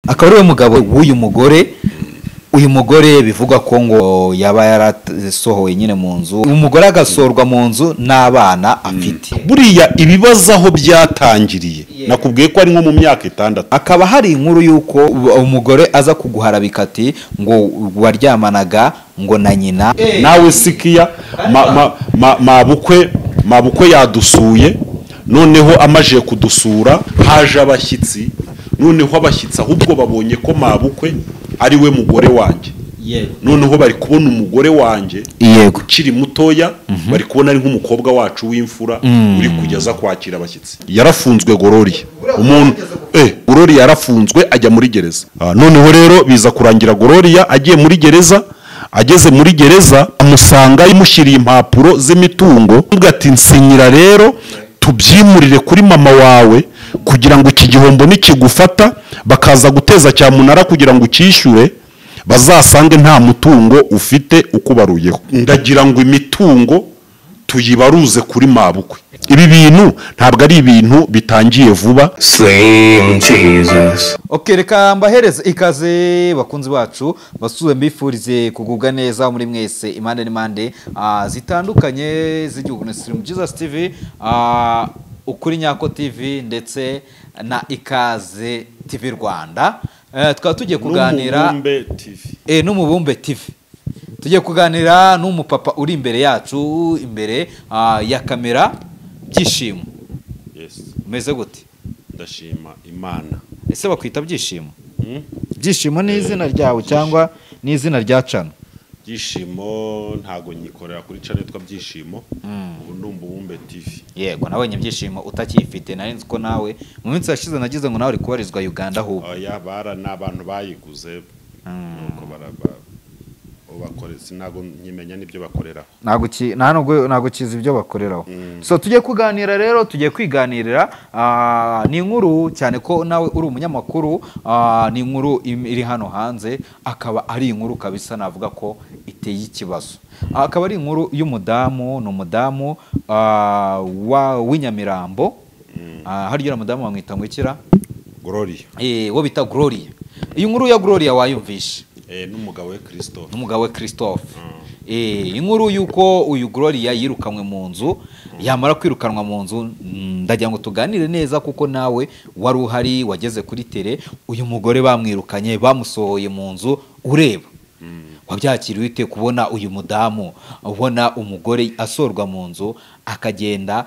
akaba ari umugabo w'uyu mugore. Uyu mugore bivugwa ko ngo yaba yarasohowe nyine mu nzu, umugore agasorwa mu nzu n'abana afite. Buriya ibibazo aho byatangiriye nakubwiye ko ari nko mu myaka 6. Akaba hari inkuru yuko umugore aza kuguharabika ati ngo waryamanaga ngo na nyina. Nawe sikiya mabukwe yadusuye, noneho amaje kudusura haje abashyitsi, noneho abashyitsi ahubwo babonye ko mabukwe ari we mugore wanjye. Noneho bari kubona umugore wanjye ukiri mutoya, bari kubona ari nk'umukobwa wacu w'imfura uri kugeza kwakira abashyitsi. Yarafunzwe Gloria, umuntu Gloria yarafunzwe ajya muri gereza. Noneho rero biza kurangira Gloria agiye muri gereza. Ageze muri gereza amusanga imushyiriye impapuro z'imitungo, ati nsinyira rero tubyimurire kuri mama wawe kugira ngo iki gihombo nikigufata bakaza guteza cyamunara kugira ngo ukishyure bazasange nta mutungo ufite ukubaruyeho. Ndagira ngo imitungo tuyibaruze kuri mabukwe. Ibi bintu ntabwo ari ibintu bitangiye vuba. Okay, reka mbahereze ikaze bakunzi bacu, basuze mbifurize kugubwa neza muri mwese impande n'imande zitandukanye z'igihugu na Stream Jesus TV, ukuri Nyako TV ndetse na Ikaze TV Rwanda. Tukaba tugiye kuganira n'Umubumbe TV. Tugiye kuganira n'umupapa uri imbere yacu, imbere ya kamera. Byishimo. Umeze gute? Ndashima Imana. Ese bakwita Byishimo? Byishimo ni izina ryawe cyangwa ni izina rya channel? Byishimo ntago nyikorera kuri channel yitwa Byishimo, ubu ndumva Umubumbe TV. Yego, nawe Byishimo utakifite, nari nzi ko nawe mu minsi yashize nagize ngo nawe uri kubarizwa Uganda ho. Oya, bara n'abantu bayiguze nuko baraba bakore, sinago nyimenya nibyo bakorera. Nago kizi ibyo bakoreraho. So tujye kuganira rero, tujye kwiganirira ni inkuru cyane ko nawe uri umunyamakuru, ni inkuru iri hano hanze, akaba ari inkuru kabisa navuga ko iteye ikibazo. Akaba ari inkuru y'umudamu, n'umudamu w'inyamirambo. Haryo umudamu bamwita ngo ikira Gloria. Wo bita Gloria. Iyi nkuru ya Gloria wayumvishe? N'umugabo we Christophe. N'umugabo we Christophe. Inkuru yuko uyu Gloria yirukanwe mu nzu, yamara kwirukanwa mu nzu, ndagira ngo tuganire neza kuko nawe wari uhari, wageze kuri tele, uyu mugore bamwirukanye, bamusohoye mu nzu ureba. Wabyakiriye ute kubona uyu mudamu, ubona umugore asorwa mu nzu akagenda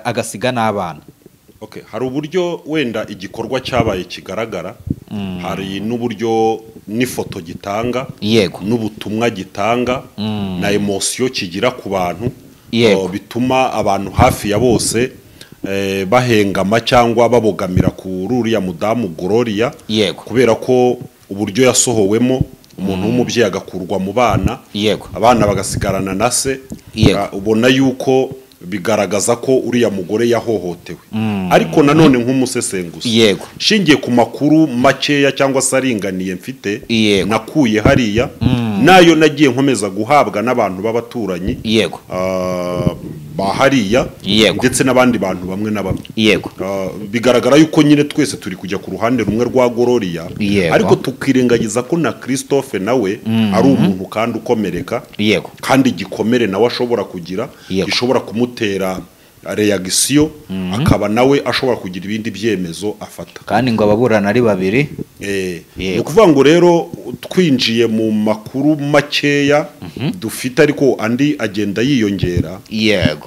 agasiga n'abana? Okay, hari uburyo wenda igikorwa cyabaye kigaragara, hari n'uburyo n'ifoto gitanga, n'ubutumwa gitanga, na emotion kigira ku bantu, bituma abantu hafi ya bose bahengama cyangwa babogamira ku ruriya mudamu Gloria, kubera ko uburyo yasohowemo, umuntu w'umubyeyi agakurwa mu bana, abana bagasigarana na se, ubona yuko bigaragaza ko uriya mugore yahohotewe. Ariko nanone nk'umusesenguzi, shingiye ku makuru makeya cyangwa saringaniye mfite, nakuye hariya, nayo nagiye nkomeza guhabwa n'abantu b'abaturanyi bahariya, ndetse n'abandi bantu bamwe na bamwe. Bigaragara yuko nyine twese turi kujya ku ruhande rumwe rwa Gloria, ariko tukirengagiza ko na Christophe nawe ari umuntu kandi ukomereka, kandi gikomere nawe ashobora kugira, gishobora kumutera reaction, akaba nawe ashobora kugira ibindi byemezo afata, kandi ngo ababurana ari babiri. Ni ukuvuga ngo rero twinjiye mu makuru makeya dufite, ariko andi agenda yiyongera.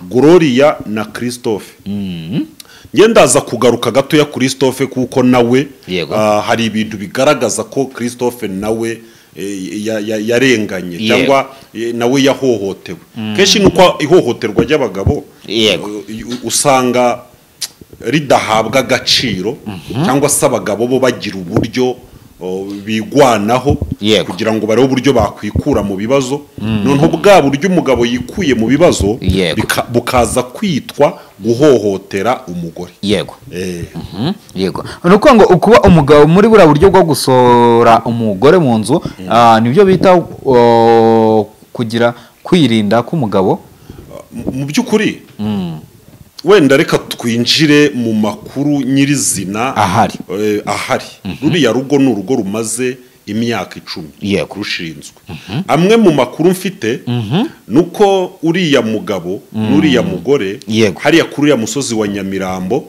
Gloria na Christophe, ndaza kugaruka gato ya Christophe kuko nawe hari ibintu bigaragaza ko Christophe nawe yarenganye cyangwa nawe yahohotewe. Kenshi nuko ihohoterwa ry'abagabo usanga ridahabwa agaciro, cyangwa se abagabo bo bagira uburyo bigwanaho kugira ngo barebe uburyo bakwikura mu bibazo, noneho bwa buryo umugabo yikuye mu bibazo bukaza kwitwa guhohotera umugore. Nuko ngo ukuba umugabo muri buriya buryo bwo gusora umugore mu nzu, nibyo bita kugira kwirinda k'umugabo. Mu by'ukuri wenda reka twinjire mu makuru nyirizina ahari ruriya rugo ni urugo rumaze imyaka 10 Yego. rushinzwe amwe mu makuru mfite nuko uriya mugabo n'uriya mugore Yego. hariya kuri uriya musozi wa Nyamirambo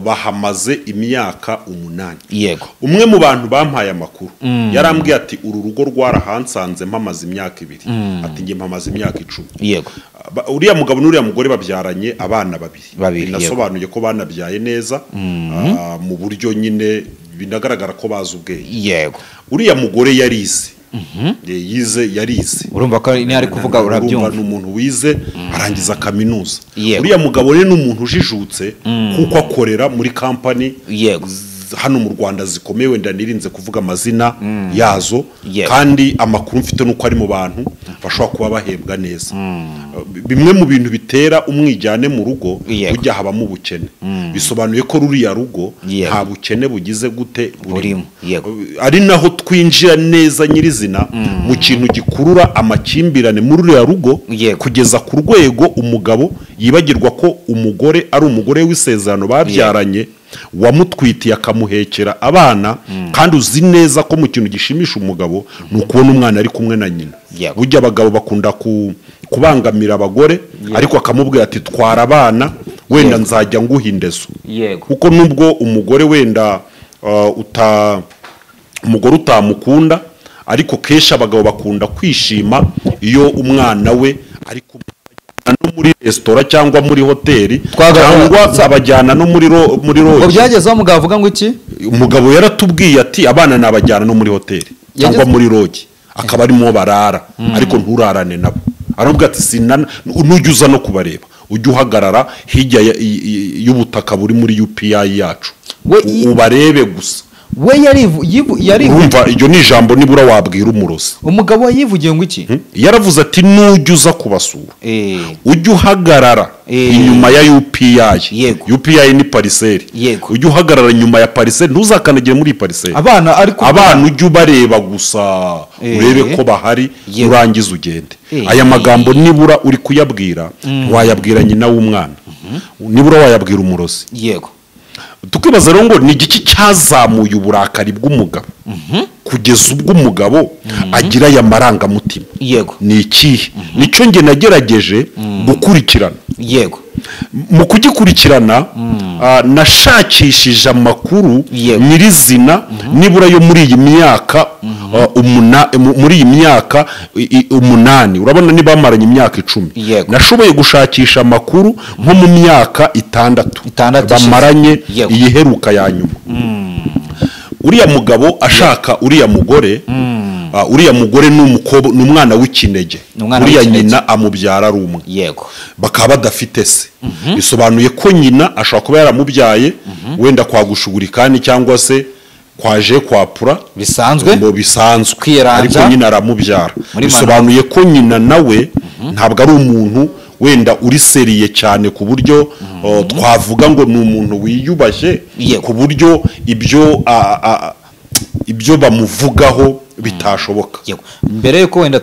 bahamaze imyaka 8 Yego. umwe mu bantu bampaye amakuru yarambwiye ati uru rugo rwarahansanze mpamaze imyaka 2 ati nge mpamaze imyaka 10 Yego. uriya mugabo n'uriya mugore babyaranye abana babiri Yego. nasobanuye ko banabyaye neza mu buryo nyine binagaragara ko bazi ubwenge. Yego. Uriya mugore yarize yarize urumva ko ni ari kuvuga urabyumva ni umuntu wize arangiza kaminuza. Yego. Uriya mugabo rero ni umuntu ujijutse kuko akorera muri company Yego. hano mu Rwanda zikomeye wenda nirinze kuvuga amazina yazo Yego. kandi amakuru mfite nuko ari mu bantu bashobora kuba bahembwa neza. Bimwe mu bintu bitera umwijyane mu rugo Yego. ujya habamo ubukene bisobanuye ko ruriya rugo Yego. nta bukene bugize gute burimo. Yego. ari naho twinjira neza nyirizina mu kintu gikurura amakimbirane muri ruriya rugo Yego. kugeza ku rwego umugabo yibagirwa ko umugore ari umugore w'isezerano babyaranye wamutwitiye akamuhekera abana kandi uzi neza ko mu kintu gishimisha umugabo ni ukubona umwana ari kumwe na nyina. Yego. Burya abagabo bakunda kubangamira abagore ariko akamubwira ati twara abana wenda nzajya nguha indezo. Yego. kuko nubwo umugore wenda umugore utamukunda ariko kenshi abagabo bakunda kwishima iyo umwana we ari no muri resitora cyangwa muri hoteli cyangwa abajyana no muri rogi. Ngo byagezeho umugabo avuga ngo iki? Umugabo yaratubwiye ati abana nabajyana no muri hoteli cyangwa muri rogi akaba arimo barara ariko nturarane nabo. Aravuga ati nujya uza no kubareba ujya uhagarara hirya y'ubutaka buri muri UPI yacu ubarebe gusa. We yari urumva iryo ni ijambo nibura wabwira umurozi. Umugabo yivugiye ngo iki? Yaravuze ati nujya uza kubasura ujya uhagarara inyuma ya UPI. Yego. UPI ni pariseri. Yego. Ujya uhagarara inyuma ya pariseri ntuzakanagire muri pariseri. Abana ujya ubareba gusa urebe ko bahari urangiza ugende. Aya magambo nibura uri kuyabwira wayabwira nyina w'umwana nibura wayabwira umurozi. Yego. Tukibaza rero ngo ni igiki cyazamuye uburakari bw'umugabo kugeza ubwo umugabo agira aya marangamutima. Yego. Ni ikihe? Nicyo nge nagerageje gukurikirana. Yego. Mu kugikurikirana nashakishije amakuru nyirizina nibura yo muri iyi myaka muri iyi myaka 8 urabona niba bamaranye imyaka 10. Nashoboye gushakisha amakuru nko mu myaka 6 bamaranye iyi heruka ya nyuma. Uriya mugabo ashaka uriya mugore ni umwana w'ikinege. Uriya nyina amubyara ari umwe. Yego. Bakaba badafite se. Bisobanuye ko nyina ashobora kuba yaramubyaye wenda kwa gushugurikani cyangwa se kwaje kwapura bisanzwe ariko nyina aramubyara. Bisobanuye ko nyina nawe ntabwo ari umuntu wenda uri seriye cyane ku buryo twavuga ngo ni umuntu wiyubashye ku buryo ibyo bamuvugaho bitashoboka. Mbere yuko wenda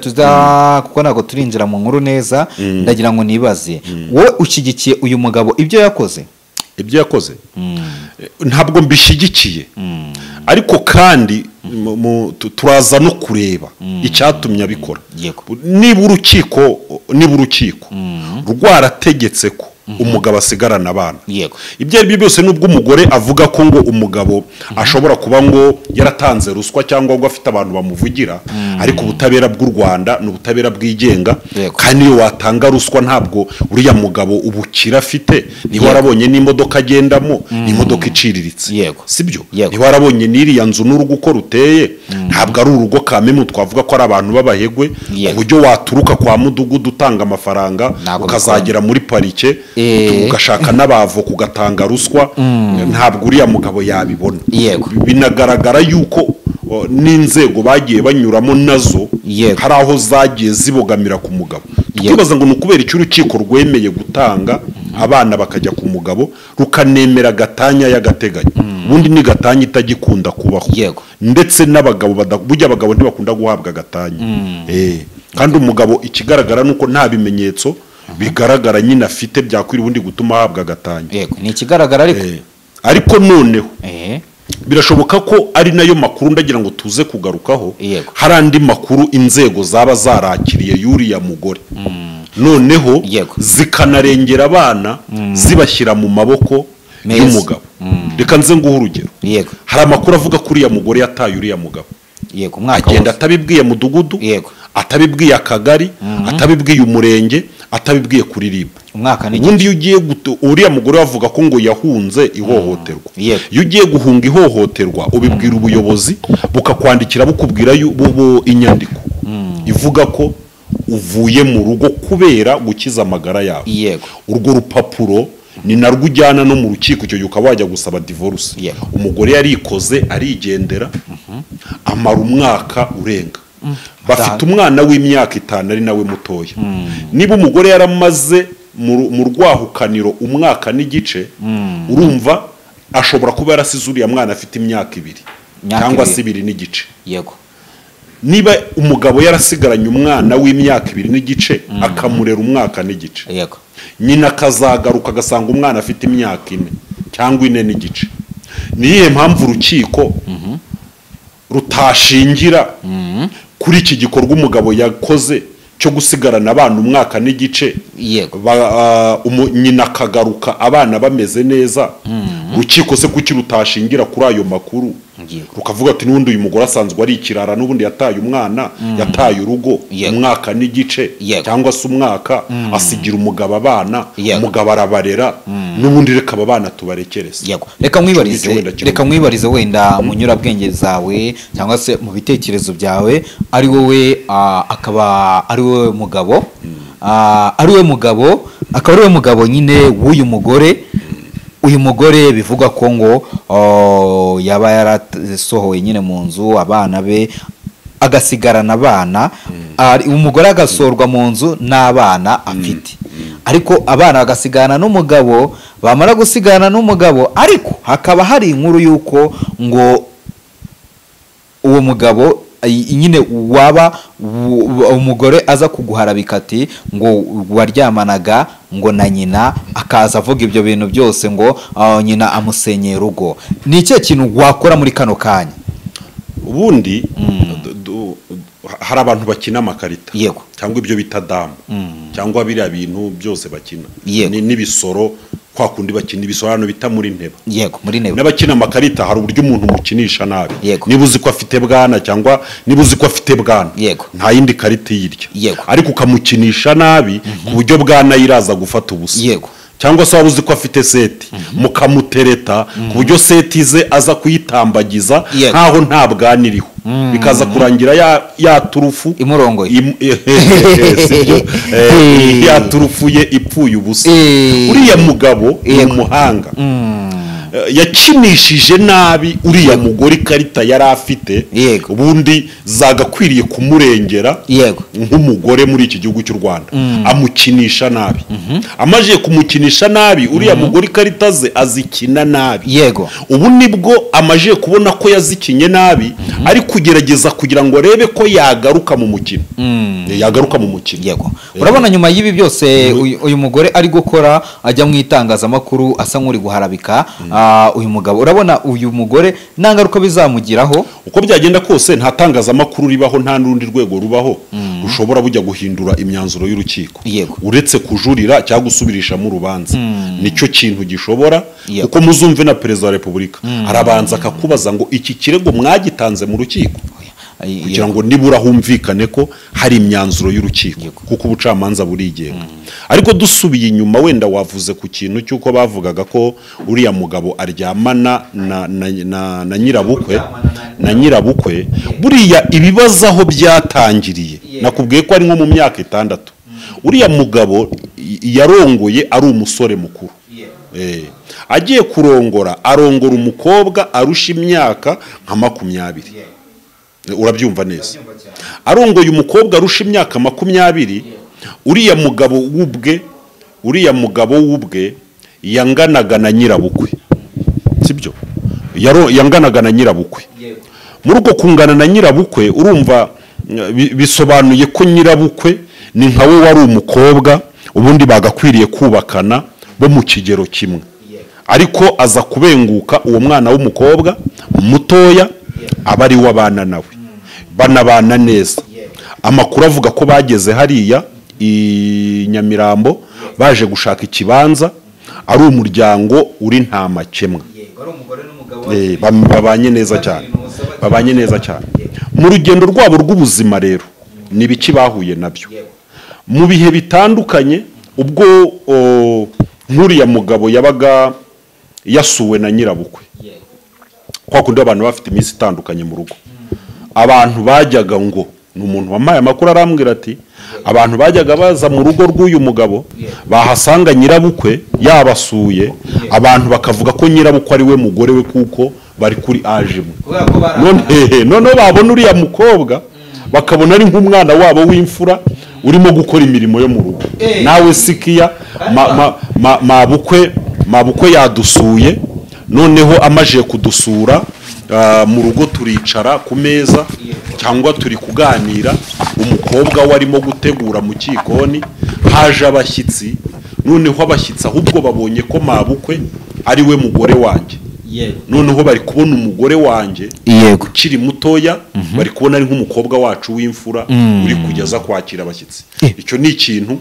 kuko ntabwo turinjira mu nkuru neza ndagira ngo nibaze wowe ushyigikiye uyu mugabo ibyo yakoze? Ibyo yakoze ntabwo mbishyigikiye ariko kandi turaza no kureba icyatumye abikora. Niba urukiko rwarategetse ko umugabo asigarana abana. Ibyo ari byo byose nubwo umugore avuga ko ngo umugabo ashobora kuba ngo yaratanze ruswa cyangwa ngo afite abantu bamuvugira ariko ubutabera bw'u Rwanda ni ubutabera bwigenga kandi iyo watanga ruswa ntabwo uriya mugabo ubukira afite. Niba warabonye n'imodoka agendamo imodoka iciriritse sibyo? Niba warabonye n'iriya nzu n'urugo uko ruteye ntabwo ari urugo kamemu twavuga ko ari abantu b'abahegwe ku buryo waturuka kwa mudugudu utanga amafaranga ukazagera muri parike ugashaka n'abavoka ugatanga ruswa. Ntabwo uriya mugabo yabibona. Binagaragara yuko n'inzego bagiye banyuramo nazo hari aho zagiye zibogamira ku mugabo. Tukibaza ngo ni ukubera icyo urukiko rwemeye gutanga abana bakajya ku mugabo rukanemera gatanya y'agateganyo. Ubundi ni gatanya itagikunda kubaho ndetse n'abagabo burya abagabo ntibakunda guhabwa gatanya. Kandi umugabo ikigaragara nuko nta bimenyetso bigaragara nyine afite byakwira ubundi gutuma ahabwa agatanya. yego ni ikigaragara ariko noneho birashoboka ko ari nayo makuru ndagira ngo tuze kugarukaho. hari andi makuru inzego zaba zarakiriye y'uriya mugore noneho zikanarengera abana zibashyira mu maboko y'umugabo. reka nze nguhe urugero. hari amakuru avuga ko uriya mugore yataye uriya mugabo, agenda atabibwiye mudugudu, atabibwiye akagari, atabibwiye umurenge, atabibwiye kuri RIB. ubundi iyo ugiye uriya mugore wavuga ko ngo yahunze ihohoterwa. iyo ugiye guhunga ihohoterwa ubibwira ubuyobozi bukakwandikira bukubwira inyandiko ivuga ko uvuye mu rugo kubera gukiza amagara yawe. urwo rupapuro ni narwo ujyana no mu rukiko, icyo gihe ukaba wajya gusaba divorce. umugore yarikoze arigendera amara umwaka urenga. bafite umwana w'imyaka 5 ari nawe mutoya. niba umugore yaramaze mu rwahukaniro umwaka n'igice, urumva ashobora kuba yarasize uriya mwana afite imyaka 2 cyangwa se 2 n'igice. niba umugabo yarasigaranye umwana w'imyaka 2 n'igice akamurera umwaka n'igice, nyina akazagaruka agasanga umwana afite imyaka 4 cyangwa 4 n'igice, niyihe mpamvu urukiko rutashingira kuri iki gikorwa umugabo yakoze cyo gusigarana abana umwaka n'igice, nyina akagaruka abana bameze neza? urukiko se kuki rutashingira kuri ayo makuru rukavuga ati n'ubundi uyu mugore asanzwe ari ikirara, n'ubundi yataye umwana, yataye urugo umwaka n'igice cyangwa se umwaka, asigira umugabo abana, umugabo arabarera, n'ubundi reka aba bana tubarekereze. reka mwibarize wenda mu nyurabwenge zawe cyangwa se mu bitekerezo byawe, ari wowe akaba ari wowe mugabo, akaba ari we mugabo nyine w'uyu mugore. uyu mugore bivugwa ko ngo yaba yarasohoye nyine mu nzu abana be agasigarana abana, umugore agasorwa mu nzu n'abana afite, ariko abana bagasigana n'umugabo. bamara gusigana n'umugabo, ariko hakaba hari inkuru y'uko ngo uwo mugabo nyine waba umugore aza kuguharabika ati ngo waryamanaga ngo na nyina, akaza avuga ibyo bintu byose ngo nyina amusenyeye urugo. ni ikihe kintu wakora muri kano kanya? ubundi hari abantu bakina amakarita cyangwa ibyo bita damu cyangwa biriya bintu byose bakina n'ibisoro, kwa kundi bakina ibisoro hano bita muri nteba. n'abakina amakarita hari uburyo umuntu umukinisha nabi. niba uzi ko afite bwana cyangwa niba uzi ko afite bwana, nta yindi karita yirya, ariko ukamukinisha nabi ku buryo bwana yiraza gufata ubusa. cyangwa se waba uzi ko afite seti mukamutereta ku buryo seti ze aza kuyitambagiza nkaho nta bwana iriho, bikaza kurangira ya turufu imurongoye, ya turufu ye ipfuye ubusa. uriya mugabo ni umuhanga, yakinishije nabi uriya mugore ikarita yari afite, ubundi zagakwiriye kumurengera nk'umugore muri iki gihugu cy'u Rwanda. amukinisha nabi, amaje kumukinisha nabi uriya mugore ikarita ze azikina nabi. ubu nibwo amaje kubona ko yazikinye nabi, ari kugerageza kugira ngo arebe ko yagaruka mu mukino. urabona nyuma y'ibi byose uyu mugore ari gukora, ajya mu itangazamakuru asa nk'uri guharabika uyu mugabo. urabona uyu mugore nta ngaruka bizamugiraho? uko byagenda kose nta tangazamakuru ribaho, nta n'urundi rwego rubaho rushobora bujya guhindura imyanzuro y'urukiko uretse kujurira cyangwa gusubirishamo urubanza. nicyo kintu gishobora, kuko muzumve na perezida wa repubulika arabanza akakubaza ngo iki kirego mwagitanze mu rukiko, kugira ngo nibura humvikane ko hari imyanzuro y'urukiko, kuko ubucamanza burigenga. ariko dusubiye inyuma, wenda wavuze ku kintu cy'uko bavugaga ko uriya mugabo aryamana na nyirabukwe. buriya ibibazo aho byatangiriye nakubwiye ko ari nko mu myaka 6. uriya mugabo yarongoye ari umusore mukuru, agiye kurongora arongora umukobwa arusha imyaka nka 20. urabyumva neza? arongoye umukobwa arusha imyaka 20. uriya mugabo w'ubwe yanganaga na nyirabukwe, sibyo? yanganaga na nyirabukwe. muri uko kungana na nyirabukwe, urumva bisobanuye ko nyirabukwe ni nkawe wari umukobwa ubundi bagakwiriye kubakana bo mu kigero kimwe, ariko aza kubenguka uwo mwana w'umukobwa mutoya aba ari we abana nawe, banabana neza. Amakuru avuga ko bageze hariya i Nyamirambo baje gushaka ikibanza, ari umuryango uri nta makemwa, babanye neza cyane, babanye neza cyane. Mu rugendo rwabo rw'ubuzima rero ni biki bahuye nabyo mu bihe bitandukanye. Ubwo nk'uriya mugabo yabaga yasuwe na nyirabukwe, kwa kundi abantu bafite iminsi itandukanye mu rugo, abantu bajyaga ngo ni umuntu wamaye amakuru arambwira ati abantu bajyaga baza mu rugo rw'uyu mugabo bahasanga nyirabukwe yabasuye, abantu bakavuga ko nyirabukwe ari we mugore we kuko bari kuri age imwe. Noneho babona uriya mukobwa bakabona ari nk'umwana wabo w'imfura urimo gukora imirimo yo mu rugo. Nawe sikiya mabukwe yadusuye, noneho amaje kudusura mu rugo turicara ku meza cyangwa turi kuganira, umukobwa we arimo gutegura mu kikoni, haje abashyitsi. Noneho abashyitsi ahubwo babonye ko mabukwe ari we mugore wanjye, noneho bari kubona umugore wanjye ukiri mutoya, bari kubona ari nk'umukobwa wacu w'imfura uri kugeza kwakira abashyitsi. Icyo ni ikintu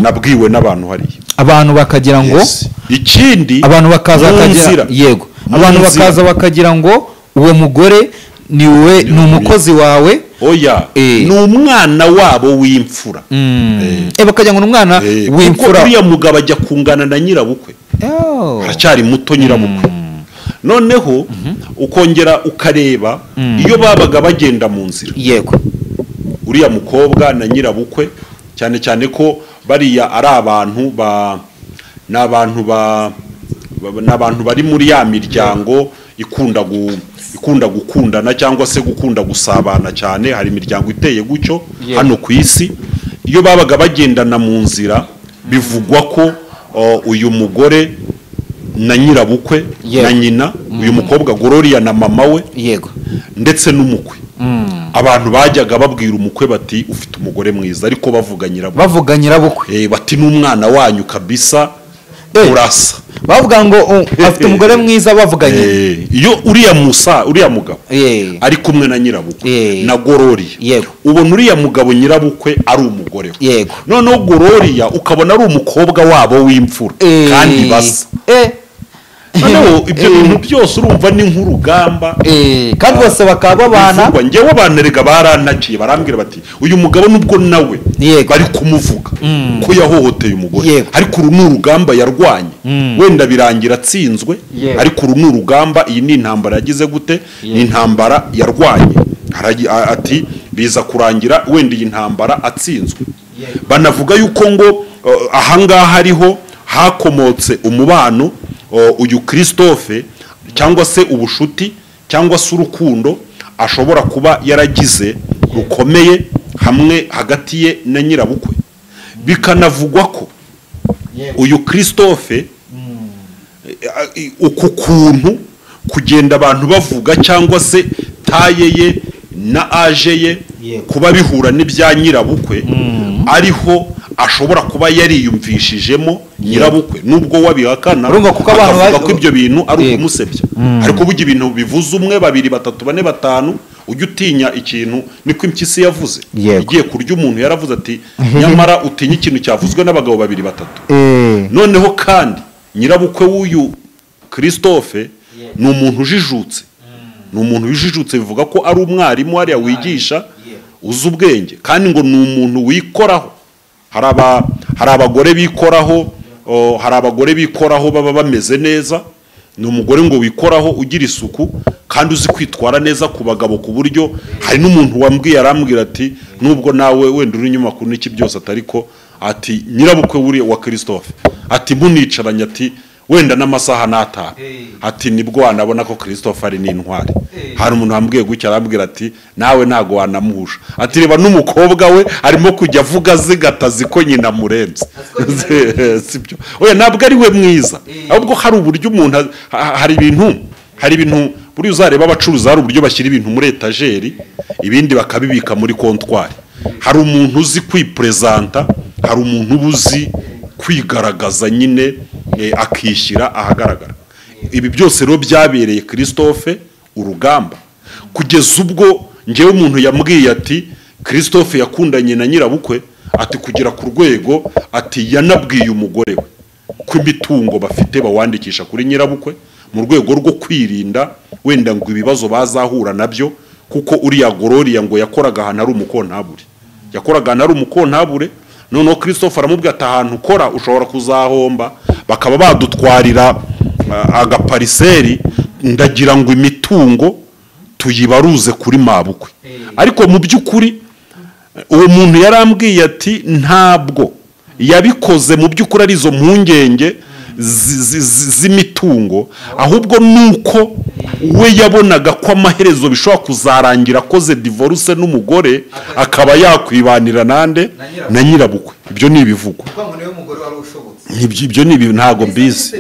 nabwiwe n'abantu hariya, abantu bakagira ngo ikindi, abantu bakaza bakagira yego, abantu bakaza bakagira ngo uwo mugore ni we, ni umukozi wawe. Oya, ni umwana wabo w'imfura. Bakagira ngo ni umwana w'imfura. Uriya mugabo ajya kungana na nyirabukwe, aracyari muto nyirabukwe. Noneho ukongera ukareba iyo babaga bagenda mu nzira, yego, uriya mukobwa na nyirabukwe, cyane cyane ko bariya ari abantu n'abantu bari muri ya miryango ikunda gukundana cyangwa se gukunda gusabana cyane. Hari imiryango iteye gutyo hano ku isi. Iyo babaga bagendana mu nzira, bivugwa ko uyu mugore na nyirabukwe na nyina, uyu mukobwa Gloria na mama we, yego, ndetse n'umukwe, abantu bajyaga babwira umukwe bati ufite umugore mwiza, ariko bavuga nyirabukwe, bati n'umwana wanyu kabisa urasa, bavuga ngo afite umugore mwiza, bavuganye. Iyo uriya mugabo ari kumwe na nyirabukwe na Gloria, ubona uriya mugabo nyirabukwe ari umugore we, noneho Gloria ukabona ari umukobwa wabo w'imfura kandi basa. Noneho ibyo bintu byose urumva ni nk'urugamba, kandi bose bakaba babana. Ngewe abanerega barantaciye, barambwira bati uyu mugabo nubwo nawe bari kumuvuga ko yahohoteye umugore, ariko uru ni urugamba yarwanye, wenda birangira atsinzwe, ariko uru ni urugamba, iyi ni intambara yagize gute, ni intambara yarwanye. Ati biza kurangira wenda iyi ntambara atsinzwe. Banavuga yuko ngo ahangaha ariho hakomotse umubano uyu Christophe, cyangwa se ubushuti cyangwa se urukundo ashobora kuba yaragize rukomeye hamwe hagati ye na nyirabukwe. Bikanavugwa ko uyu Christophe uku kuntu kugenda abantu bavuga, cyangwa se taye ye na age ye kuba bihura n'ibya nyirabukwe, ariho ashobora kuba yariyumvishijemo nyirabukwe, nubwo wabihakana akavuga ko ibyo bintu ari ukumusebya. Ariko burya ibintu bivuze umwe, babiri, batatu, bane, batanu, ujya utinya ikintu. Niko impyisi yavuze igiye kurya umuntu, yaravuze ati nyamara utinya ikintu cyavuzwe n'abagabo babiri, batatu. Noneho kandi nyirabukwe w'uyu Christophe ni umuntu ujijutse, ni umuntu wijijutse, bivuga ko ari umwarimu hariya wigisha, uzi ubwenge, kandi ngo ni umuntu wikoraho. Hari abagore bikoraho, baba bameze neza. Ni umugore ngo wikoraho, ugira isuku, kandi uzi kwitwara neza ku bagabo, ku buryo hari n'umuntu wambwiye, arambwira ati nubwo nawe wenda uri inyumakuru n'iki byose, atariko ati nyirabukwe wuri wa Christophe, ati municaranye, ati wenda n'amasaha n'atanu, ati nibwo wanabona ko Christophe ari n'intwari. Hari umuntu wambwiye gutya, arambwira ati nawe ntago wanamuhusha, ati reba n'umukobwa we arimo kujya avuga zigatazi ko nyina murenze. Sibyo, oya, ntabwo ari we mwiza, ahubwo hari uburyo umuntu, hari ibintu buri uzareba abacuruza, hari uburyo bashyira ibintu muri etajeri, ibindi bakabibika muri kontwari. Hari umuntu uzi kwipresenta hari umuntu ubuzi kwigaragaza nyine akishyira ahagaragara. Ibi byose rero byabereye Christophe urugamba, kugeza ubwo ngewe umuntu yambwiye ati Christophe yakundanye na nyirabukwe, ati kugira ku rwego ati yanabwiye umugore we ko imitungo bafite bawandikisha kuri nyirabukwe mu rwego rwo kwirinda wenda ngo ibibazo bazahura nabyo, kuko uriya Gloria ngo yakoraga ahantu ari umukontabure, yakoraga ahantu ari umukontabure. Noneho Christophe aramubwira ati ahantu ukora ushobora kuzahomba, bakaba badutwarira agapariseri, ndagira ngo imitungo tuyibaruze kuri mabukwe. Ariko mu by'ukuri uwo muntu yarambwiye ati ntabwo yabikoze mu by'ukuri ari izo mpungenge z'imitungo, ahubwo nuko we yabonaga ko amaherezo bishobora kuzarangira akoze divorce n'umugore akaba yakwibanira nande na nyirabukwe. Ibyo ni ibivugwa, ibyo ni ntago mbizi.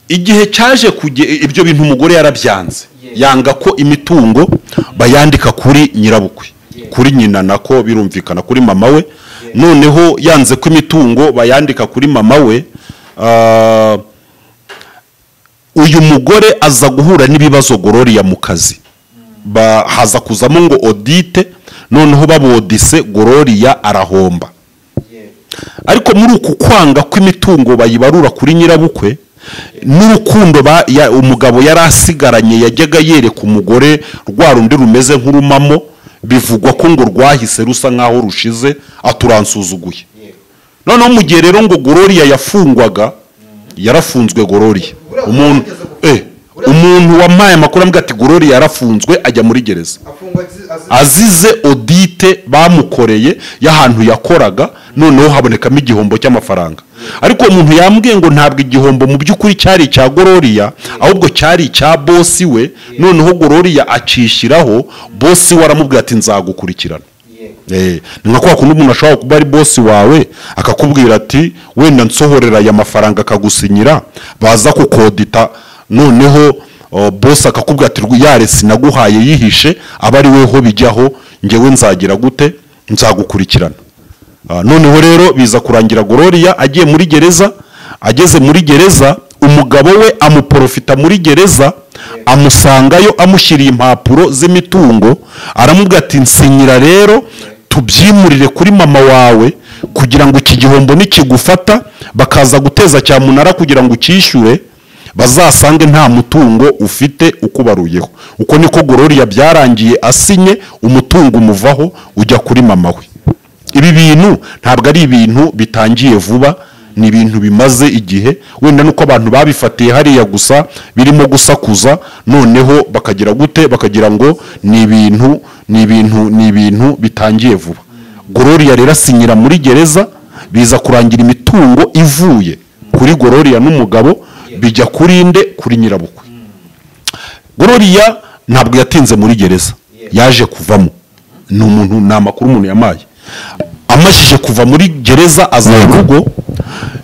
Igihe cyaje ibyo bintu umugore yarabyanze, yanga ko imitungo bayandika kuri nyirabukwe, kuri nyina nako birumvikana kuri mama we. Noneho yanze ko imitungo bayandika kuri mama we, uyu mugore aza guhura n'ibibazo Gloria mu kazi, haza kuzamo ngo audite. Noneho babodise Gloria arahomba. Ariko muri uku kwanga ko imitungo bayibarura kuri nyirabukwe n'urukundo umugabo yari asigaranye yajyaga yereka umugore rwa rundi rumeze nk'urumamo, bivugwa ko ngo rwahise rusa nkaho rushize aturansuzuguye. Noneho mu gihe rero ngo Gloria yafungwaga, yarafunzwe Gloria, umuntu wampaye amakuru ambwira ati Gloria yarafunzwe ajya muri gereza azize audite bamukoreye y'ahantu yakoraga. Noneho habonekamo igihombo cy'amafaranga. Ariko umuntu yambwiye ngo ntabwo igihombo mu by'ukuri cyari cya Gloria, ahubwo cyari cya bosi we. Noneho Gloria acishiraho, bosi we aramubwira ati nzagukurikirana. Ni nka kwa kundi umuntu ashobora kuba ari bosi wawe akakubwira ati wenda nsohorera aya mafaranga akagusinyira, baza kukodita. Noneho bosi akakubwira ati yare sinaguhaye yihishe, aba ari weho bijyaho, ngewe nzagira gute, nzagukurikirana. Noneho rero biza kurangira Gloria agiye muri gereza. Ageze muri gereza, umugabo we amuprofita muri gereza, amusangayo amushyiriye impapuro z'imitungo, aramubwira ati nsinyira rero tubyimurire kuri mama wawe, kugira ngo iki gihombo nikigufata bakaza guteza cyamunara kugira ngo ukishyure, bazasange nta mutungo ufite ukubaruyeho. Uko niko Gloria byarangiye asinye, umutungo umuvaho ujya kuri mama we. Ibi bintu ntabwo ari ibintu bitangiye vuba, ni ibintu bimaze igihe, wenda nuko abantu babifatiye hariya gusa birimo gusakuza. Noneho bakagira gute, bakagira ngo ni ibintu bitangiye vuba. Gloria rero asinyira muri gereza, biza kurangira imitungo ivuye kuri Gloria n'umugabo bijya kuri nde, kuri nyirabukwe. Gloria ntabwo yatinze muri gereza, yaje kuvamo. Ni umuntu, ni amakuru umuntu yamaye. Amashije kuva muri gereza aza mu rugo,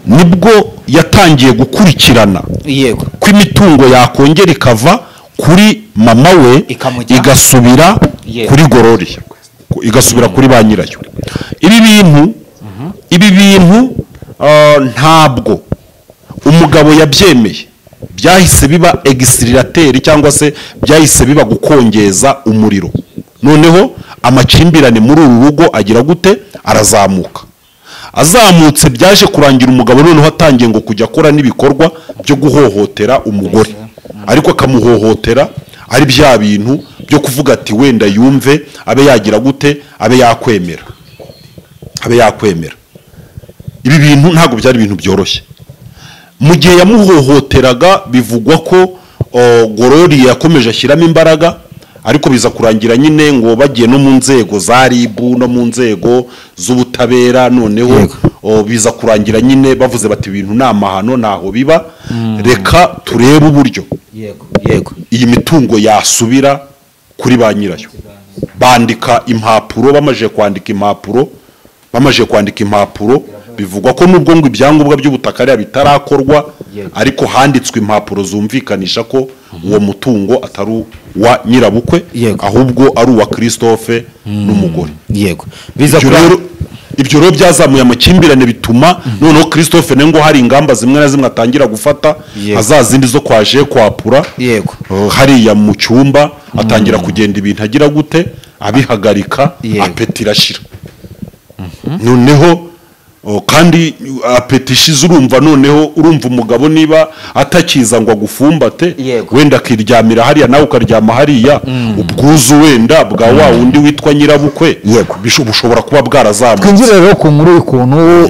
nibwo yatangiye gukurikirana ko imitungo yakongera ikava kuri mama we igasubira kuri Gloria, igasubira kuri ba nyirayo. Ibi bintu ntabwo umugabo yabyemeye, byahise biba extrirateur cyangwa se byahise biba gukongeza umuriro. Noneho amakimbirane muri uru rugo agira gute, arazamuka. Azamutse byaje kurangira umugabo noneho atangiye ngo kujya akora n'ibikorwa byo guhohotera umugore, ariko akamuhohotera ari bya bintu byo kuvuga ati wenda yumve abe yagira gute, abe yakwemera. Ibi bintu ntabwo byari ibintu byoroshye. Mu gihe yamuhohoteraga bivugwa ko Gloria yakomeje ashyiramo imbaraga, ariko biza kurangira nyine ngo bagiye no mu nzego za RIB no mu nzego z'ubutabera. Noneho biza kurangira nyine bavuze bati ibintu nta mahano ntaho biba, reka turebe uburyo iyi mitungo yasubira kuri ba nyirayo. Bandika impapuro, bamaje kwandika impapuro bivugwa ko nubwo ngo ibyangombwa by'ubutaka ari bitarakorwa, ariko handitswe impapuro zumvikanisha ko uwo mutungo atari wa nyirabukwe Yego. ahubwo ari uwa Christophe n'umugore. yego biza ibyo rero byazamuye amakimbirane bituma noneho Christophe ngo hari ingamba zimwe na zimwe atangira gufata azazindi zo kwaje kwapura yego hariya mu cyumba atangira kugenda ibintu agira gute abihagarika apeti irashira noneho kandi apeti ishize urumva umugabo niba atakiza ngo agufumbate wenda akiryamira hariya nawe ukaryama hariya ubwuzu wenda bwa wa wundi witwa nyirabukwe bushobora kuba bwarazamutse. twinjire rero ku nkuru y'ukuntu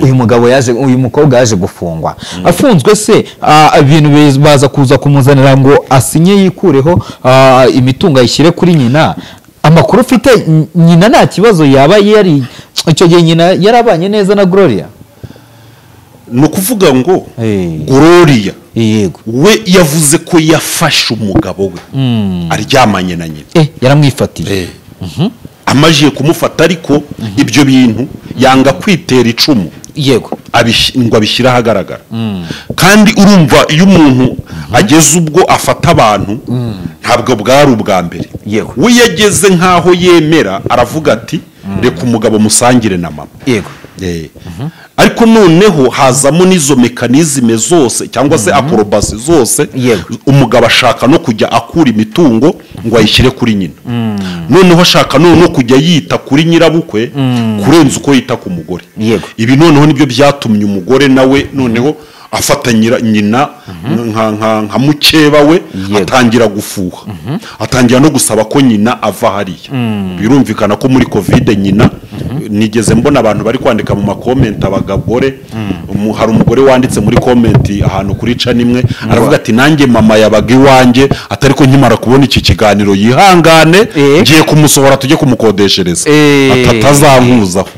uyu mukobwa yaje gufungwa afunzwe se ibintu baza kuza kumuzanira ngo asinye yikureho imitungo ayishyire kuri nyina. Amakuru ufite nyina nta kibazo yaba yari icyo gihe nyina yarabanye neza na Gloria. Ni ukuvuga ngo Gloria yego we yavuze ko yafashe umugabo we aryamanye na nyina yaramwifatiye amajiye kumufata ariko ibyo bintu yanga kwitera icumu yego ngo abishyira ahagaragara kandi urumva iyo umuntu ageze ubwo afata abantu ntabwo bwari ubwa mbere we yageze nk'aho yemera aravuga ati reka umugabo musangire na mama yego ariko noneho hazamo n'izo mekanizme zose cyangwa se akorobasi zose umugabo ashaka no kujya akura imitungo ngo ayishyire kuri nyina noneho ashaka no kujya yita kuri nyirabukwe kurenza uko yita ku mugore. Ibi noneho nibyo byatumye umugore nawe noneho afata nyina nka mukeba we atangira gufuha atangira no gusaba ko nyina ava hariya. Birumvikana ko muri covid nyina nigeze mbona abantu bari kwandika mu makomenti abagabore hari umugore wanditse muri komenti ahantu kuri canimwe aravuga ati nanjye mama yabaga iwanjye atari ko nkimara kubona iki kiganiro yihangane ngiye kumusohora tujye kumukodeshereza atatazankuzaho.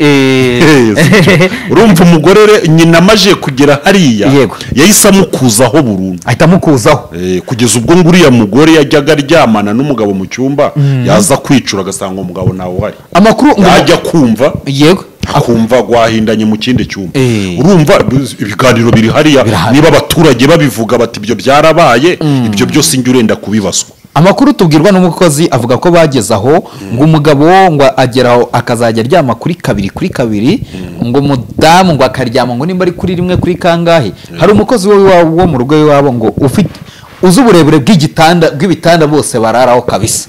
Urumva umugore nyina amaje kugera hariya yahise amukuzaho burundu ahita amukuzaho kugeza ubwo nguriya mugore yajyaga aryamana n'umugabo mu cyumba yaza kwicura agasanga umugabo nawe uhari amakuru yajya kumva yego akumva gwahindanye mu kindi cyumba. Urumva ibiganiro biri hariya niba abaturage babivuga bati ibyo byarabaye ibyo byose njye urenda kubibazwa. Amakuru tubwirwa n'umukozi avuga ko bageze aho ngo umugabo ngo ageraho akazajya aryama kuri kabiri ngo umudamu ngo akaryama ngo nimba ari kuri rimwe kuri kangahe. Hari umukozi wo mu rugo iwabo ngo ufite uzi uburebure bw'ibitanda bose bararaho kabisa.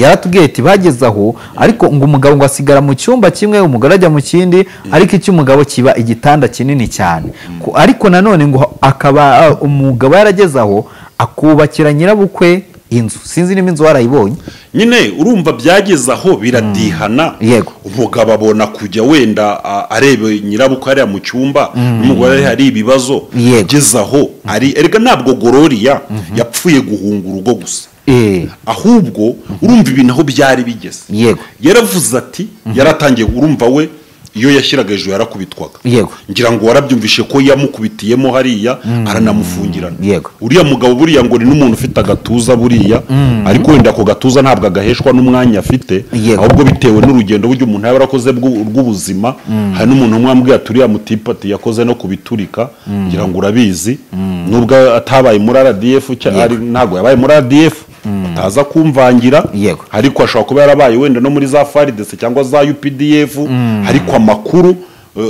Yaratubwiye ati bageze aho ariko ngo umugabo ngo asigara mu cyumba kimwe umugore ajya mu kindi ariko icyo umugabo kiba igitanda kinini cyane ariko nanone ngo akaba umugabo yarageze aho akubakira nyirabukwe inzu sinzi niba inzu warayibonye nyine urumva byageze aho biradihana umugabo abona kujya wenda arebe nyirabukwe hariya mu cyumba n'umugore hari ibibazo ageze aho erega ntabwo Gloria yapfuye guhunga urugo gusa ahubwo urumva ibintu aho byari bigeze yaravuze ati yaratangiye urumva we iyo yashyiraga hejuru yarakubitwaga ngira ngo warabyumvishe ko yamukubitiyemo hariya aranamufungirana. Uriya mugabo buriya ngo ni n'umuntu ufite agatuza buriya ariko wenda ako gatuza ntabwo agaheshwa n'umwanya afite ahubwo bitewe n'urugendo buryo umuntu yaba yarakoze rw'ubuzima. Hari n'umuntu umwe ambwiye ati uriya mutipati yakoze no kubiturika ngira ngo urabizi nubwo atabaye muri RDF ntabwo yabaye muri RDF ataza kumvangira ariko ashobora kuba yarabaye wenda no muri za FARDC cyangwa za UPDF ariko amakuru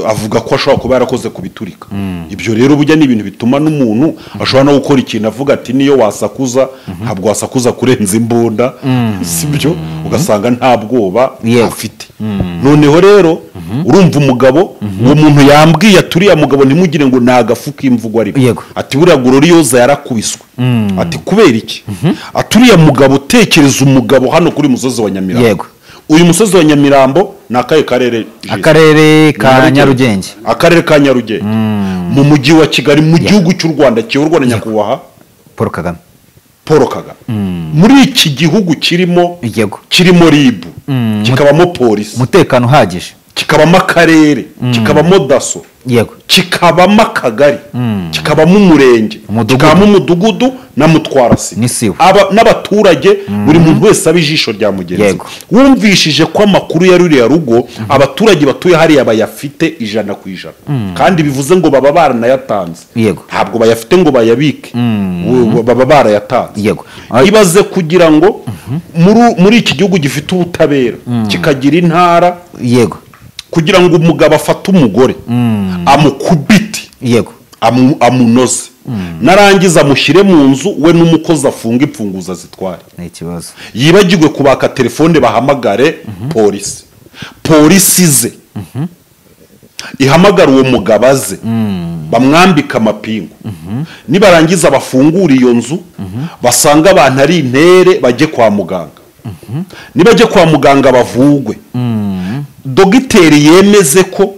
avuga ko ashobora kuba yarakoze kubiturika. Ibyo rero bujya ni ibintu bituma n'umuntu ashobora no gukora ikintu avuga ati niyo wasakuza ntabwo wasakuza kurenza imbunda sibyo ugasanga nta bwoba afite. Noneho rero urumva umugabo uwo muntu yambwiye aturiya mugabo ntimugire ngo nagafuka imvugo ariko ati buriya Gloriosa yarakubiswe ati kubera iki aturiya mugabo tekereza umugabo hano kuri musozi wa Nyamirambo. Uyu musozi wa Nyamirambo ni akahe karere? Akarere ka Nyarugenge. Akarere ka Nyarugenge mu mujyi wa Kigali mu gihugu cy'u Rwanda kiyoborwa na nyakubahwa Paul Kagame. Muri iki gihugu kirimo RIB kikabamo polisi umutekano uhagije kikabamo akarere kikabamo daso yego kikabamo akagari kikabamo umurenge kikabamo umudugudu na mutwarasi n'abaturage buri muntu wese aba ijisho rya mugenzi wumvishije ko amakuru ya ruriya rugo abaturage batuye hariya bayafite 100%, kandi bivuze ngo baba baranayatanze, ntabwo bayafite ngo bayabike, baba barayatanze. Ibaze kugira ngo muri iki gihugu gifite ubutabera kikagira intara kugira ngo umugabo afate umugore amukubite amunoze narangiza amushyire mu nzu we n'umukozi afunga imfunguzo zitware, yibagirwe kubaka telefone bahamagare polisi ze ihamagara uwo mugabo aze bamwambika amapingu, nibarangiza bafungura iyo nzu basanga abantu ari intere bajye kwa muganga, nibajye kwa muganga bavugwe, dogiteri yemeze ko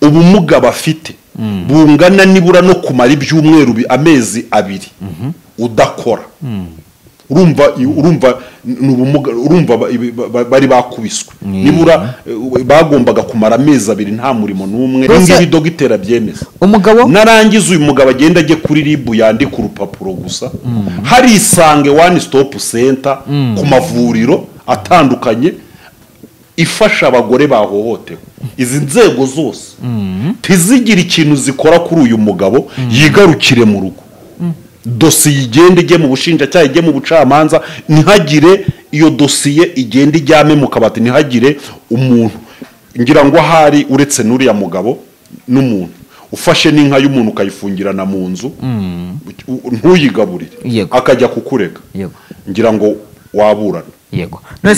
ubumuga bafite bungana nibura no kumara ibyumweru amezi 2 udakora. urumva bari bakubiswe nibura bagombaga kumara amezi 2 nta murimo n'umwe, ngibi dogiteri abyemeza. Umugabo narangiza uyu mugabo agenda ajye kuri RIB yandika urupapuro gusa, hari Isange One Stop Center ku mavuriro atandukanye ifasha abagore bahohotewe. Izi nzego zose tizigira ikintu zikora kuri uyu mugabo yigarukire mu rugo, dosiye igende ijye mu bushinjacyaha ijye mu bucamanza, ntihagire iyo dosiye igende ijyame mu kabati, ntihagire umuntu ngira ngo ahari uretse n'uriya mugabo n'umuntu ufashe n'inka y'umuntu ukayifungirana mu nzu ntuyigaburire akajya kukurega, ngira ngo waburana.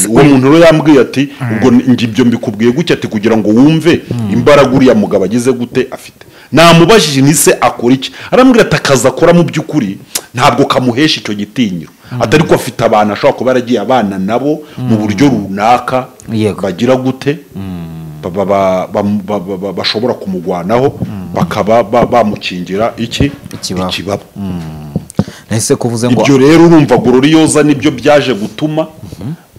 Uwo muntu rero yambwiye ati ubwo ngibyo mbikubwiye gutya ati kugira ngo wumve imbaraga uriya mugabo agize gute afite. Namubajije nise akora iki, arambwira ati akaza akora mu by'ukuri ntabwo kamuhesha icyo gitinyiro, atari ko afite abantu ashobora kuba yaragiye abana nabo mu buryo runaka bagira gute bashobora kumugwanaho bakaba bamukingira ikibaba. Nahise kuvuze ngo ibyo rero urumva Gloriosa nibyo byaje gutuma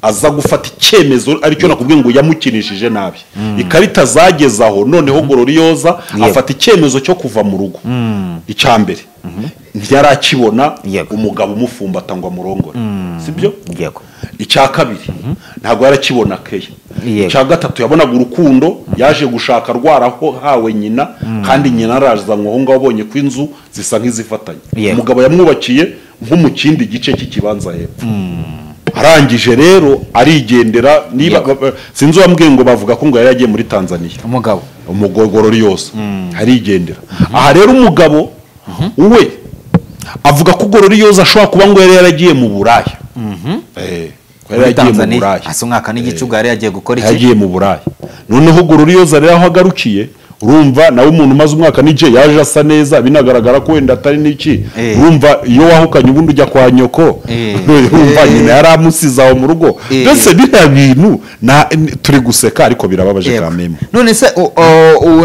aza gufata icyemezo aricyo nakubwiye ngo yamukinishije nabi. Ikarita zagezaho noneho Gloriosa afata icyemezo cyo kuva mu rugo. Icyambere ntiyarakibona umugabo umufumbata ngo amurongore, sibyo? Icya kabiri ntabwo yarakibona Keya. Icya gatatu yabonaga urukundo, yaje gushaka rwaraho hawe nyina, kandi nyina arazanywe aho ngaho abonye ko inzu zisa nk'izifatanye. Umugabo yamwubakiye nko mu kindi gice cy'ikibanza hepfo. Arangije rero arigendera, niba sinzi wambwiye ngo bavuga ko ngo yari yagiye muri Tanzania. Umugabo Gloriosa arigendera. Aha rero umugabo we avuga ko Gloriosa ashobora kuba ngo yari yaragiye mu Buraya. Yagiye mu Buraya. Asa umwaka n'igicuga yari yagiye gukora iki? Yagiye mu Buraya. Noneho Gloriosa rero aho agarukiye, urumva nawe umuntu maze umwaka nije yaje asa neza, binagaragara ko wenda atari niki. Urumva iyo wahukanye ubundi ujya kwa nyoko, urumva nyine yaramusiza aho mu rugo. Byose biriya bintu turi guseka ariko birababaje kameme. None se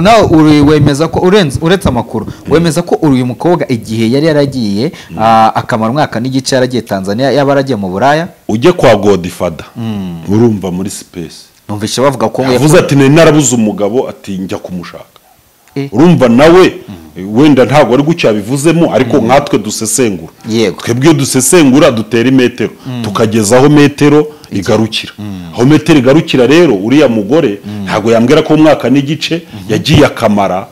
nawe wemeza ko uretse amakuru wemeza ko uyu mukobwa igihe yari yaragiye akamara umwaka n'igice yaragiye Tanzania yaba yaragiye mu Buraya? Ujye kwa Godfather urumva muri Space numvise bavuga ko yavuze ati narabuze umugabo ati njya kumushaka. Urumva nawe wenda ntabwo ari gucya bivuzemo, ariko nkatwe dusesengura, twebwe dusesengura dutera imetero tukagezaho metero igarukira. Aho metero igarukira rero uriya mugore ntabwo yambwira ko umwaka n'igice yagiye akamara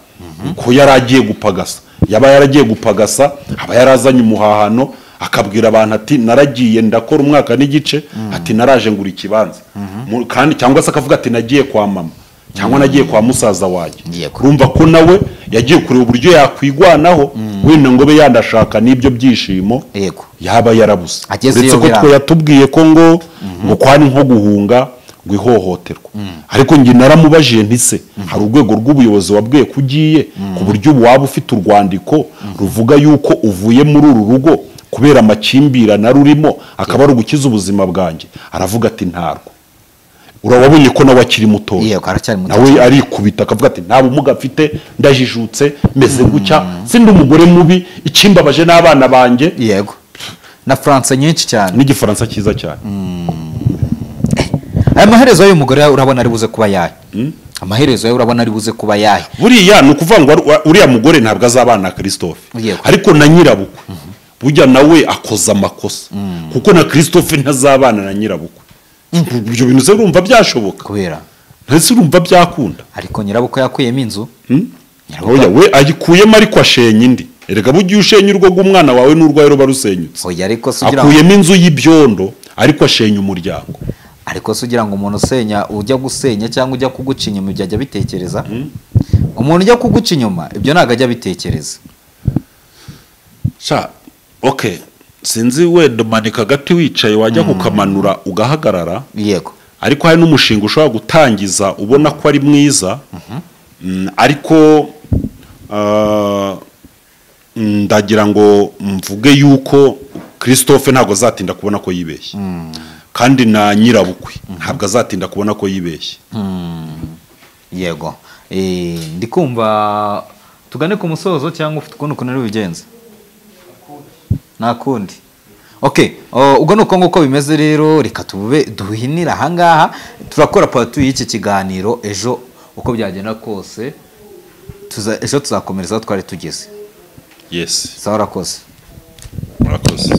ko yaragiye gupagasa. Yaba yaragiye gupagasa aba yarazanye umuhahano akabwira abantu ati naragiye ndakora umwaka n'igice, ati naraje ngura ikibanza, kandi cyangwa se akavuga ati nagiye kwa mama cyangwa nagiye kwa musaza wanjye. Urumva ko nawe yagiye kureba uburyo yakwigwanaho wenda ngo be yandashaka n'ibyo byishimo yaba yarabuze. Uretse ko twe yatubwiye ko ngo kwani nko guhunga ngo ihohoterwa, ariko ngi naramubajije ntise hari urwego rw'ubuyobozi wabwiye kugiye ku buryo waba ufite urwandiko ruvuga yuko uvuye muri uru rugo kubera amakimbirane rurimo akaba ari ugukiza ubuzima bwanjye? Aravuga ati ntarwo. Urababonye ko nawe akiri muto, nawe arikubita akavuga ati nta bumuga mfite, ndajijutse meze gutya, sindi umugore mubi, ikimbabaje n'abana banjye. Na France nyinshi cyane n'igifaransa cyiza cyane. Aya maherezo y'uyu mugore urabona ari buze kuba yayo amaherezo yawe urabona ari buze kuba yahe. buriya ni ukuvuga ngo uriya mugore ntabwo azabana na Christophe, Yego. ariko na nyirabukwe burya nawe akoza amakosa kuko na Christophe ntazabana na nyirabukwe. ibyo bintu se urumva byashoboka? Kubera ntese urumva byakunda? ariko nyirabukwe yakuyemo inzu. oya we ayikuyemo ariko ashenya indi. Erega burya ushenya urugo rw'umwana wawe n'urwaye ruba rusenyutse. Oya ariko sugira ngo akuyemo inzu y'ibyondo ariko ashenya umuryango. ariko sugira ngo umuntu usenya ujya gusenya cyangwa ujya kuguca inyuma ibyo ajya bitekereza. Umuntu ujya kuguca inyuma ibyo ntago ajya bitekereza. Sha okay, sinzi wenda manika gati wicaye wajya kukamanura ugahagarara. Yego. Ariko hari n'umushinga ushobora gutangiza ubona ko ari mwiza. Ariko ndagira ngo mvuge yuko Christophe ntabwo azatinda kubona ko yibeshye. Kandi na nyirabukwe ntabwo azatinda kubona ko yibeshye. Yego. Ndikumva tugane ku musozo cyangwa ufite ukuntu kunari bigenze. Nakundi. Okay, ubwo nuko nguko bimeze rero, reka tube duhinira ahangaha turakora part y'iki kiganiro ejo uko byagenda kose. Ejo tuzakomereza twari tugeze. Yes. Sawa rakoze. Murakoze.